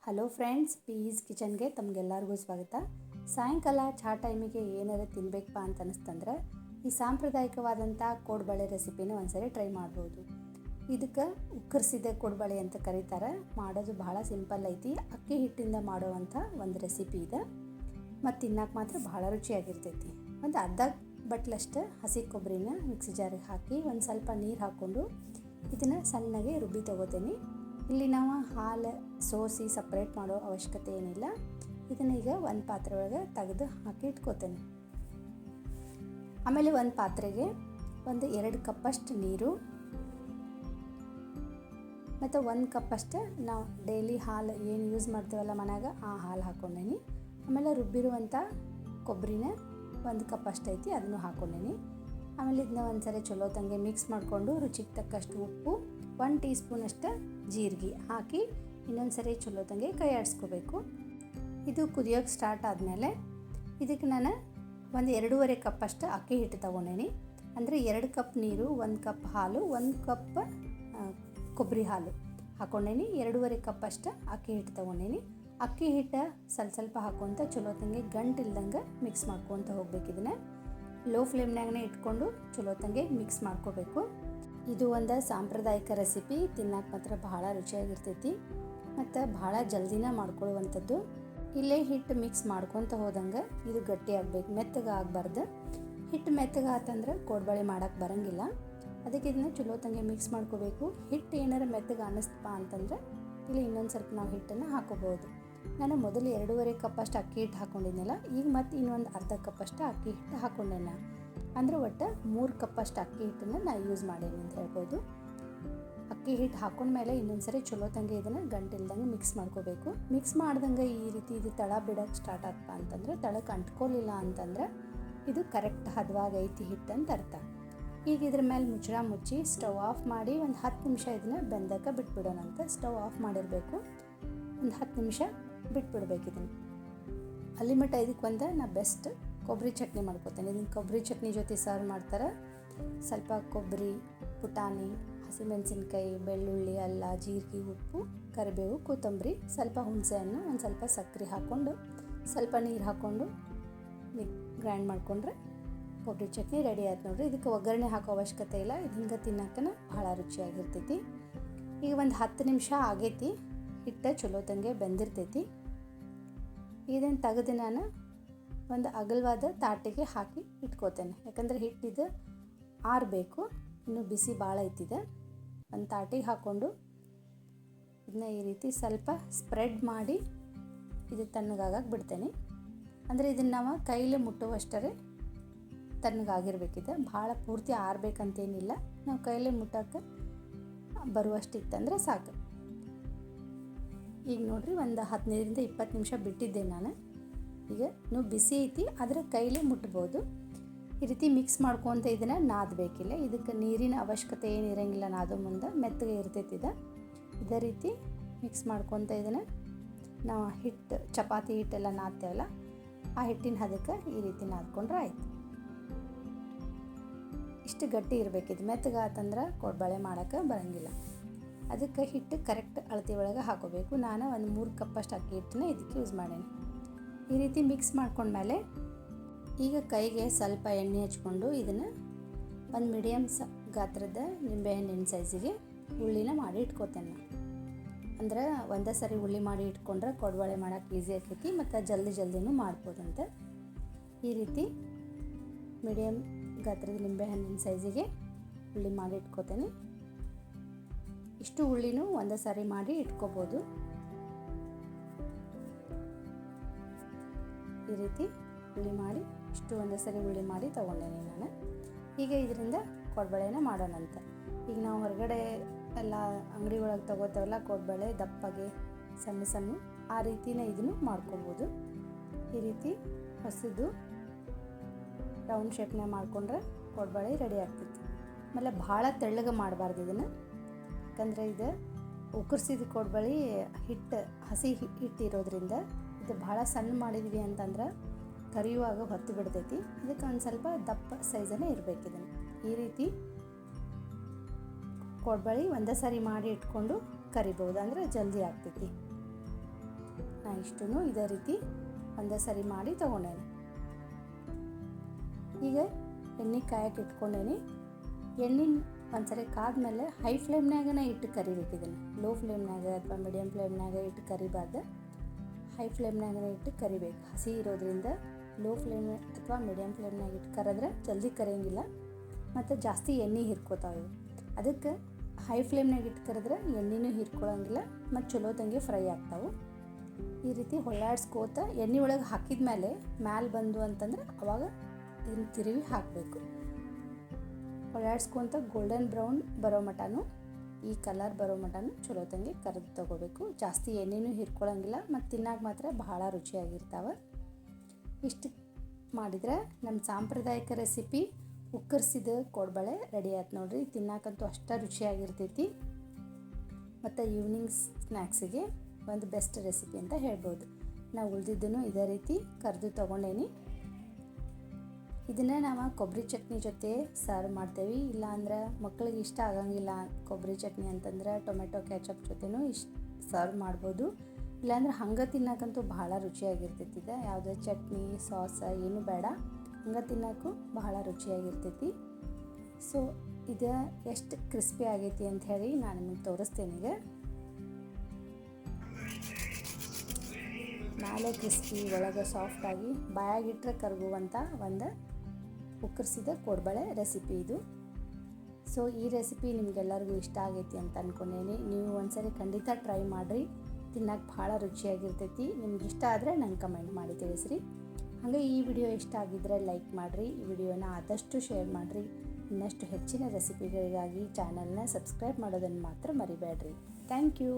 Hello friends, piece ಕಿಚನ್ಗೆ ತಮಗೆಲ್ಲರಿಗೂ ಸ್ವಾಗತ. ಸಾಯಂಕಾಲ ಚಹಾ ಟೈಮಿಗೆ ಏನಾರು ತಿನ್ನಬೇಕಪ್ಪ ಅಂತ ಅನಿಸ್ತಂದ್ರೆ ಈ ಸಾಂಪ್ರದಾಯಿಕವಾದಂಥ ಕೋಡ್ಬಳೆ ರೆಸಿಪಿನ ಒಂದ್ಸರಿ ಟ್ರೈ ಮಾಡ್ಬೋದು. ಇದಕ್ಕೆ ಉಕ್ಕರಿಸಿದ ಕೋಡ್ಬಳೆ ಅಂತ ಕರೀತಾರೆ. ಮಾಡೋದು ಬಹಳ ಸಿಂಪಲ್ ಐತಿ. ಅಕ್ಕಿ ಹಿಟ್ಟಿಂದ ಮಾಡುವಂಥ ಒಂದು ರೆಸಿಪಿ ಇದೆ ಮತ್ತು ತಿನ್ನಕ್ಕೆ ಮಾತ್ರ ಭಾಳ ರುಚಿಯಾಗಿರ್ತೈತಿ. ಒಂದು ಅರ್ಧ ಬಟ್ಲಷ್ಟು ಹಸಿ ಕೊಬ್ಬರಿನ ಮಿಕ್ಸಿ ಜಾರಿಗೆ ಹಾಕಿ ಒಂದು ಸ್ವಲ್ಪ ನೀರು ಹಾಕ್ಕೊಂಡು ಇದನ್ನು ಸಣ್ಣಗೆ ರುಬ್ಬಿ ತೊಗೋತೀನಿ. ಇಲ್ಲಿ ನಾವು ಹಾಲು ಸೋಸಿ ಸಪ್ರೇಟ್ ಮಾಡೋ ಅವಶ್ಯಕತೆ ಏನಿಲ್ಲ. ಇದನ್ನ ಈಗ ಒಂದು ಪಾತ್ರೆ ಒಳಗೆ ತೆಗೆದು ಹಾಕಿ ಇಟ್ಕೋತೇನೆ. ಆಮೇಲೆ ಒಂದು ಪಾತ್ರೆಗೆ ಒಂದು 2 ಕಪ್ಪಷ್ಟು ನೀರು ಮತ್ತು 1 ಕಪ್ಪಷ್ಟು ನಾವು ಡೈಲಿ ಹಾಲು ಏನು ಯೂಸ್ ಮಾಡ್ತೀವಲ್ಲ ಮನ್ಯಾಗ ಆ ಹಾಲು ಹಾಕ್ಕೊಂಡೇನಿ. ಆಮೇಲೆ ರುಬ್ಬಿರುವಂಥ ಕೊಬ್ಬರಿನ 1 ಕಪ್ ಅಷ್ಟು ಐತಿ, ಅದನ್ನು ಹಾಕ್ಕೊಂಡೇನಿ. ಆಮೇಲೆ ಇದನ್ನ ಒಂದ್ಸರಿ ಚಲೋ ತಂಗೆ ಮಿಕ್ಸ್ ಮಾಡಿಕೊಂಡು ರುಚಿಗೆ ತಕ್ಕಷ್ಟು ಉಪ್ಪು, 1 ಟೀ ಸ್ಪೂನಷ್ಟು ಜೀರಿಗೆ ಹಾಕಿ ಇನ್ನೊಂದು ಸರಿ ಚಲೋ ತಂಗೆ ಕೈ ಆಡಿಸ್ಕೋಬೇಕು. ಇದು ಕುದಿಯೋಕ್ಕೆ ಸ್ಟಾರ್ಟ್ ಆದಮೇಲೆ ಇದಕ್ಕೆ ನಾನು ಒಂದು 2.5 ಕಪ್ಪಷ್ಟು ಅಕ್ಕಿ ಹಿಟ್ಟು ತೊಗೊಂಡೇನಿ. ಅಂದರೆ 2 ಕಪ್ ನೀರು, 1 ಕಪ್ ಹಾಲು, 1 ಕಪ್ ಕೊಬ್ಬರಿ ಹಾಲು ಹಾಕ್ಕೊಂಡೇನಿ. 2.5 ಕಪ್ಪಷ್ಟು ಅಕ್ಕಿ ಹಿಟ್ಟು ತೊಗೊಂಡೇನಿ. ಅಕ್ಕಿ ಹಿಟ್ಟು ಸ್ವಲ್ಪ ಹಾಕ್ಕೊತ ಚಲೋ ತಂಗೆ ಗಂಟಿಲ್ದಂಗೆ ಮಿಕ್ಸ್ ಮಾಡ್ಕೊತ ಹೋಗ್ಬೇಕು. ಇದನ್ನು ಲೋ ಫ್ಲೇಮ್ನಾಗೇ ಇಟ್ಕೊಂಡು ಚಲೋ ತಂಗೆ ಮಿಕ್ಸ್ ಮಾಡ್ಕೋಬೇಕು. ಇದು ಒಂದು ಸಾಂಪ್ರದಾಯಿಕ ರೆಸಿಪಿ, ತಿನ್ನಕ್ಕೆ ಮಾತ್ರ ಭಾಳ ರುಚಿಯಾಗಿರ್ತೈತಿ ಮತ್ತು ಭಾಳ ಜಲ್ದಿನ ಮಾಡ್ಕೊಳ್ಳುವಂಥದ್ದು. ಇಲ್ಲೇ ಹಿಟ್ಟು ಮಿಕ್ಸ್ ಮಾಡ್ಕೊತ ಹೋದಂಗೆ ಇದು ಗಟ್ಟಿ ಆಗಬೇಕು, ಮೆತ್ತಗೆ ಆಗಬಾರ್ದು. ಹಿಟ್ಟು ಮೆತ್ತಗೆ ಆತಂದ್ರೆ ಕೋಡ್ಬಳೆ ಮಾಡೋಕ್ಕೆ ಬರೋಂಗಿಲ್ಲ. ಅದಕ್ಕೆ ಇದನ್ನ ಚಲೋ ತಂಗೆ ಮಿಕ್ಸ್ ಮಾಡ್ಕೋಬೇಕು. ಹಿಟ್ಟು ಏನಾರು ಮೆತ್ತಗೆ ಅನ್ನಿಸ್ತಪ್ಪ ಅಂತಂದ್ರೆ ಇಲ್ಲಿ ಇನ್ನೊಂದು ಸ್ವಲ್ಪ ನಾವು ಹಿಟ್ಟನ್ನು ಹಾಕೋಬೋದು. ನಾನು ಮೊದಲು 2.5 ಕಪ್ಪಷ್ಟು ಅಕ್ಕಿ ಹಿಟ್ಟು ಹಾಕ್ಕೊಂಡಿದ್ನಲ್ಲ, ಈಗ ಮತ್ತು ಇನ್ನೊಂದು ಅರ್ಧ ಕಪ್ಪಷ್ಟು ಅಕ್ಕಿ ಹಿಟ್ಟು ಹಾಕ್ಕೊಂಡೆ. ಅಂದರೆ ಒಟ್ಟು 3 ಕಪ್ಪಷ್ಟು ಅಕ್ಕಿ ಹಿಟ್ಟನ್ನು ನಾನು ಯೂಸ್ ಮಾಡೇನಿ ಅಂತ ಹೇಳ್ಬೋದು. ಅಕ್ಕಿ ಹಿಟ್ಟು ಹಾಕೊಂಡ್ಮೇಲೆ ಇನ್ನೊಂದು ಸರಿ ಚಲೋ ತಂಗೆ ಇದನ್ನು ಗಂಟಿಲ್ದಂಗೆ ಮಿಕ್ಸ್ ಮಾಡ್ಕೋಬೇಕು. ಮಿಕ್ಸ್ ಮಾಡ್ದಂಗೆ ಈ ರೀತಿ ಇದು ತಳ ಬಿಡೋಕ್ಕೆ ಸ್ಟಾರ್ಟ್ ಆಗ್ತಾ ಅಂತಂದ್ರೆ, ತಳಕ್ಕೆ ಅಂಟ್ಕೊಳ್ಳಿಲ್ಲ ಅಂತಂದ್ರೆ ಇದು ಕರೆಕ್ಟ್ ಹದವಾಗೈತಿ ಹಿಟ್ಟು ಅಂತ ಅರ್ಥ. ಈಗ ಇದ್ರ ಮೇಲೆ ಮುಚ್ಚಳ ಮುಚ್ಚಿ ಸ್ಟವ್ ಆಫ್ ಮಾಡಿ ಒಂದು 10 ನಿಮಿಷ ಇದನ್ನು ಬೆಂದಕ್ಕೆ ಬಿಟ್ಬಿಡೋಣಂತ. ಸ್ಟವ್ ಆಫ್ ಮಾಡಿರಬೇಕು, ಒಂದು 10 ನಿಮಿಷ ಬಿಟ್ಬಿಡ್ಬೇಕು ಇದನ್ನು. ಅಲ್ಲಿ ಮಟ್ಟ ಇದಕ್ಕೆ ಒಂದು ನಾ ಬೆಸ್ಟ್ ಕೊಬ್ಬರಿ ಚಟ್ನಿ ಮಾಡ್ಕೊತೇನೆ. ಇದನ್ನು ಕೊಬ್ಬರಿ ಚಟ್ನಿ ಜೊತೆ ಸರ್ವ್ ಮಾಡ್ತಾರೆ. ಸ್ವಲ್ಪ ಕೊಬ್ಬರಿ, ಪುಟಾಣಿ, ಹಸಿಮೆಣಸಿನ್ಕಾಯಿ, ಬೆಳ್ಳುಳ್ಳಿ, ಅಲ್ಲ, ಜೀರಿಗೆ, ಉಪ್ಪು, ಕರಿಬೇವು, ಕೊತ್ತಂಬರಿ, ಸ್ವಲ್ಪ ಹುಣಸೆಹಣ್ಣು, ಒಂದು ಸ್ವಲ್ಪ ಸಕ್ಕರೆ ಹಾಕ್ಕೊಂಡು ಸ್ವಲ್ಪ ನೀರು ಹಾಕ್ಕೊಂಡು ಗ್ರೈಂಡ್ ಮಾಡಿಕೊಂಡ್ರೆ ಕೊಬ್ಬರಿ ಚಟ್ನಿ ರೆಡಿ ಆಯ್ತು ನೋಡಿರಿ. ಇದಕ್ಕೆ ಒಗ್ಗರಣೆ ಹಾಕೋ ಅವಶ್ಯಕತೆ ಇಲ್ಲ. ಇದು ಹಿಂಗೆ ತಿನ್ನಕ್ಕನ ಭಾಳ ರುಚಿಯಾಗಿರ್ತೈತಿ. ಈಗ ಒಂದು 10 ನಿಮಿಷ ಆಗೈತಿ. ಹಿಟ್ಟು ಚಲೋ ತಂಗೆ ಬೆಂದಿರ್ತೈತಿ. ಇದನ್ನು ತೆಗೆದು ನಾನು ಒಂದು ಅಗಲವಾದ ತಾಟಿಗೆ ಹಾಕಿ ಇಟ್ಕೋತೇನೆ. ಯಾಕಂದರೆ ಹಿಟ್ಟಿದು ಆರಬೇಕು, ಇನ್ನೂ ಬಿಸಿ ಭಾಳ ಐತಿದೆ. ಒಂದು ತಾಟಿಗೆ ಹಾಕ್ಕೊಂಡು ಇದನ್ನ ಈ ರೀತಿ ಸ್ವಲ್ಪ ಸ್ಪ್ರೆಡ್ ಮಾಡಿ ಇದು ತಣ್ಣಗಾಗಕ್ಕೆ ಬಿಡ್ತೇನೆ. ಅಂದರೆ ಇದನ್ನು ನಾವು ಕೈಲೇ ಮುಟ್ಟುವಷ್ಟರೇ ತಣ್ಣಗಾಗಿರ್ಬೇಕಿದೆ. ಭಾಳ ಪೂರ್ತಿ ಆರಬೇಕಂತೇನಿಲ್ಲ, ನಾವು ಕೈಲೇ ಮುಟ್ಟೋಕ್ಕೆ ಬರುವಷ್ಟಿತ್ತಂದ್ರೆ ಸಾಕು. ಈಗ ನೋಡಿರಿ, ಒಂದು 15ರಿಂದ 20 ನಿಮಿಷ ಬಿಟ್ಟಿದ್ದೆ ನಾನು. ಈಗ ನೀವು ಬಿಸಿ ಐತಿ, ಆದರೆ ಕೈಲೇ ಮುಟ್ಬೋದು. ಈ ರೀತಿ ಮಿಕ್ಸ್ ಮಾಡ್ಕೊತ ಇದನ್ನು ನಾದಬೇಕಿಲ್ಲ. ಇದಕ್ಕೆ ನೀರಿನ ಅವಶ್ಯಕತೆ ಏನಿರೋಂಗಿಲ್ಲ. ನಾದೋ ಮುಂದೆ ಮೆತ್ತಗೆ ಇರ್ತೈತಿದೆ. ಇದೇ ರೀತಿ ಮಿಕ್ಸ್ ಮಾಡ್ಕೊತ ಇದನ್ನು ನಾವು ಹಿಟ್ಟು ಚಪಾತಿ ಹಿಟ್ಟೆಲ್ಲ ನಾದ್ತೇವಲ್ಲ ಆ ಹಿಟ್ಟಿನ ಹದಕ್ಕೆ ಈ ರೀತಿ ನಾದ್ಕೊಂಡ್ರೆ ಆಯಿತು. ಇಷ್ಟು ಗಟ್ಟಿ ಇರಬೇಕಿದು. ಮೆತ್ತಗೆ ಆತಂದ್ರೆ ಕೋಡ್ಬಳೆ ಮಾಡೋಕ್ಕೆ ಬರೋಂಗಿಲ್ಲ. ಅದಕ್ಕೆ ಹಿಟ್ಟು ಕರೆಕ್ಟ್ ಅಳತೆ ಒಳಗೆ ಹಾಕೋಬೇಕು. ನಾನು ಒಂದು 3 ಕಪ್ಪಷ್ಟು ಅಕ್ಕಿ ಹಿಟ್ಟನ್ನ ಇದಕ್ಕೆ ಯೂಸ್ ಮಾಡೇನಿ. ಈ ರೀತಿ ಮಿಕ್ಸ್ ಮಾಡ್ಕೊಂಡ್ಮೇಲೆ ಈಗ ಕೈಗೆ ಸ್ವಲ್ಪ ಎಣ್ಣೆ ಹಚ್ಕೊಂಡು ಇದನ್ನು ಒಂದು ಮೀಡಿಯಮ್ ಗಾತ್ರದ ನಿಂಬೆಹಣ್ಣಿನ ಸೈಜಿಗೆ ಉಳ್ಳಿನ ಮಾಡಿ ಇಟ್ಕೋತೇನೆ. ಅಂದ್ರೆ ಒಂದೇ ಸರಿ ಉಳ್ಳಿ ಮಾಡಿ ಇಟ್ಕೊಂಡ್ರೆ ಕೋಡ್ಬಳೆ ಮಾಡೋಕ್ಕೆ ಈಸಿ ಆಕೈತಿ ಮತ್ತು ಜಲ್ದಿನೂ ಮಾಡ್ಬೋದಂತೆ. ಈ ರೀತಿ ಮೀಡಿಯಮ್ ಗಾತ್ರದ ನಿಂಬೆಹಣ್ಣಿನ ಸೈಜಿಗೆ ಉಳ್ಳಿ ಮಾಡಿ ಇಟ್ಕೋತೇನೆ. ಇಷ್ಟು ಉಳ್ಳಿನೂ ಒಂದೇ ಸಾರಿ ಮಾಡಿ ಇಟ್ಕೋಬೋದು. ಈ ರೀತಿ ಉಳ್ಳಿ ಮಾಡಿ ಇಷ್ಟು ಒಂದೇ ಸರಿ ಉಳ್ಳಿ ಮಾಡಿ ತೊಗೊಂಡೇನೆ ನಾನು. ಈಗ ಇದರಿಂದ ಕೋಡ್ಬಳೆನ ಮಾಡೋಣಂತ. ಈಗ ನಾವು ಹೊರಗಡೆ ಎಲ್ಲ ಅಂಗಡಿ ಒಳಗೆ ತೊಗೋತೇವಲ್ಲ ಕೋಡ್ಬಳೆ, ದಪ್ಪಗೆ ಸಣ್ಣ ಆ ರೀತಿನ ಇದನ್ನು ಮಾಡ್ಕೊಬೋದು. ಈ ರೀತಿ ಹೊಸದು ರೌಂಡ್ ಶೇಪ್ನ ಮಾಡಿಕೊಂಡ್ರೆ ಕೋಡ್ಬಳೆ ರೆಡಿ ಆಗ್ತೈತಿ. ಆಮೇಲೆ ಭಾಳ ತೆಳ್ಳಗೆ ಮಾಡಬಾರ್ದು ಇದನ್ನು. ಯಾಕಂದರೆ ಇದು ಉಕ್ಕರಿಸಿದ ಕೋಡ್ಬಳೆ ಹಿಟ್ಟು ಹಸಿ ಹಿಟ್ಟು ಇರೋದ್ರಿಂದ ಇದು ಭಾಳ ಸಣ್ಣ ಮಾಡಿದ್ವಿ ಅಂತಂದ್ರೆ ಕರಿಯುವಾಗ ಹೊತ್ತು ಬಿಡ್ತೈತಿ. ಇದಕ್ಕೆ ಒಂದು ಸ್ವಲ್ಪ ದಪ್ಪ ಸೈಜನ್ನೇ ಇರಬೇಕಿದನ್ನು. ಈ ರೀತಿ ಕೋಡ್ಬಳೆ ಒಂದೇ ಸಾರಿ ಮಾಡಿ ಇಟ್ಕೊಂಡು ಕರಿಬೋದು, ಅಂದರೆ ಜಲ್ದಿ ಆಗ್ತೈತಿ. ನಾನು ಇಷ್ಟೂ ಇದೇ ರೀತಿ ಒಂದೇ ಸರಿ ಮಾಡಿ ತೊಗೊಂಡೇನೆ. ಈಗ ಎಣ್ಣೆ ಕಾಯಕ್ಕೆ ಇಟ್ಕೊಂಡೇನಿ. ಎಣ್ಣೆ ಒಂದ್ಸರಿ ಕಾದ್ಮೇಲೆ ಹೈ ಫ್ಲೇಮ್ನಾಗನೇ ಇಟ್ಟು ಕರಿಬೇಕು. ಇದನ್ನು ಲೋ ಫ್ಲೇಮ್ನಾಗ ಅಥವಾ ಮೀಡಿಯಮ್ ಫ್ಲೇಮ್ನಾಗ ಇಟ್ಟು ಕರಿಬಾರ್ದು. ಹೈ ಫ್ಲೇಮ್ನಾಗನೇ ಇಟ್ಟು ಕರಿಬೇಕು. ಹಸಿ ಇರೋದ್ರಿಂದ ಲೋ ಫ್ಲೇಮ್ ಅಥವಾ ಮೀಡಿಯಮ್ ಫ್ಲೇಮ್ನಾಗ ಇಟ್ಟು ಕರೆದ್ರೆ ಜಲ್ದಿ ಕರಿಯೋಂಗಿಲ್ಲ ಮತ್ತು ಜಾಸ್ತಿ ಎಣ್ಣೆ ಹಿರ್ಕೋತಾವೆ. ಅದಕ್ಕೆ ಹೈ ಫ್ಲೇಮ್ನಾಗ ಇಟ್ಟು ಕರೆದ್ರೆ ಎಣ್ಣೆನೂ ಹಿರ್ಕೊಳ್ಳೋಂಗಿಲ್ಲ ಮತ್ತು ಚಲೋದಂಗೆ ಫ್ರೈ ಆಗ್ತಾವೆ. ಈ ರೀತಿ ಹೊಳ್ಳಾಡ್ಸ್ಕೋತ ಎಣ್ಣೆ ಒಳಗೆ ಹಾಕಿದ ಮೇಲೆ ಮ್ಯಾಲೆ ಬಂದು ಅಂತಂದ್ರೆ ಅವಾಗ ಇದನ್ನು ತಿರುವಿ ಹಾಕಬೇಕು. ಹೊಳ್ಳಾಡ್ಸ್ಕೊತ ಗೋಲ್ಡನ್ ಬ್ರೌನ್ ಬರೋ ಮಟನೂ, ಈ ಕಲರ್ ಬರೋ ಮಟನೂ ಚಲೋದಂಗೆ ಕರೆದು ತೊಗೋಬೇಕು. ಜಾಸ್ತಿ ಎಣ್ಣೆನೂ ಹಿರ್ಕೊಳ್ಳೋಂಗಿಲ್ಲ ಮತ್ತು ತಿನ್ನೋಕೆ ಮಾತ್ರ ಬಹಳ ರುಚಿಯಾಗಿರ್ತಾವೆ. ಇಷ್ಟು ಮಾಡಿದ್ರೆ ನಮ್ಮ ಸಾಂಪ್ರದಾಯಿಕ ರೆಸಿಪಿ ಉಕ್ಕರಿಸಿದ ಕೋಡ್ಬಳೆ ರೆಡಿ ಆಯ್ತು ನೋಡಿರಿ. ತಿನ್ನೋಕ್ಕಂತೂ ಅಷ್ಟು ರುಚಿಯಾಗಿರ್ತೈತಿ ಮತ್ತು ಈವ್ನಿಂಗ್ ಸ್ನ್ಯಾಕ್ಸಿಗೆ ಒಂದು ಬೆಸ್ಟ್ ರೆಸಿಪಿ ಅಂತ ಹೇಳ್ಬೋದು. ನಾವು ಉಳಿದಿದ್ದನ್ನು ಇದೇ ರೀತಿ ಕರೆದು ತೊಗೊಂಡೇನಿ. ಇದನ್ನು ನಾವು ಕೊಬ್ಬರಿ ಚಟ್ನಿ ಜೊತೆ ಸರ್ವ್ ಮಾಡ್ತೇವೆ. ಇಲ್ಲಾಂದ್ರೆ ಮಕ್ಕಳಿಗೆ ಇಷ್ಟ ಆಗಂಗಿಲ್ಲ ಕೊಬ್ಬರಿ ಚಟ್ನಿ ಅಂತಂದ್ರೆ ಟೊಮೆಟೊ ಕೆಚಪ್ ಜೊತೆನೂ ಸರ್ವ್ ಮಾಡ್ಬೋದು. ಇಲ್ಲಾಂದ್ರೆ ಹಂಗೆ ತಿನ್ನೋಕ್ಕಂತೂ ಭಾಳ ರುಚಿಯಾಗಿರ್ತೈತಿ. ಇದು ಯಾವುದೇ ಚಟ್ನಿ ಸಾಸ್ ಏನೂ ಬೇಡ, ಹಂಗೆ ತಿನ್ನೋಕ್ಕೂ ಬಹಳ ರುಚಿಯಾಗಿರ್ತೈತಿ. ಸೊ ಇದು ಎಷ್ಟು ಕ್ರಿಸ್ಪಿ ಆಗೈತಿ ಅಂತ ಹೇಳಿ ನಾನು ನಿಮಗೆ ತೋರಿಸ್ತೇನೆ. ಈಗ ಮೇಲೆ ಕ್ರಿಸ್ಪಿ ಒಳಗೆ ಸಾಫ್ಟಾಗಿ ಬಾಯಾಗಿಟ್ಟರೆ ಕರಗುವಂಥ ಒಂದು ಉಕ್ಕರಿಸಿದ ಕೋಡ್ಬಳೆ ರೆಸಿಪಿ ಇದು. ಸೊ ಈ ರೆಸಿಪಿ ನಿಮಗೆಲ್ಲರಿಗೂ ಇಷ್ಟ ಆಗೈತಿ ಅಂತ ಅಂದ್ಕೊಂಡೇನಿ. ನೀವು ಒಂದ್ಸರಿ ಖಂಡಿತ ಟ್ರೈ ಮಾಡಿರಿ, ತಿನ್ನೋಕೆ ಭಾಳ ರುಚಿಯಾಗಿರ್ತೈತಿ. ನಿಮ್ಗೆ ಇಷ್ಟ ಆದರೆ ನಂಗೆ ಕಮೆಂಟ್ ಮಾಡಿ ತಿಳಿಸ್ರಿ. ಹಾಗೆ ಈ ವಿಡಿಯೋ ಇಷ್ಟ ಆಗಿದ್ದರೆ ಲೈಕ್ ಮಾಡಿರಿ, ಈ ವಿಡಿಯೋನ ಆದಷ್ಟು ಶೇರ್ ಮಾಡಿರಿ. ಇನ್ನಷ್ಟು ಹೆಚ್ಚಿನ ರೆಸಿಪಿಗಳಿಗಾಗಿ ಚಾನಲ್ನ ಸಬ್ಸ್ಕ್ರೈಬ್ ಮಾಡೋದನ್ನು ಮಾತ್ರ ಮರಿಬೇಡ್ರಿ. Thank you.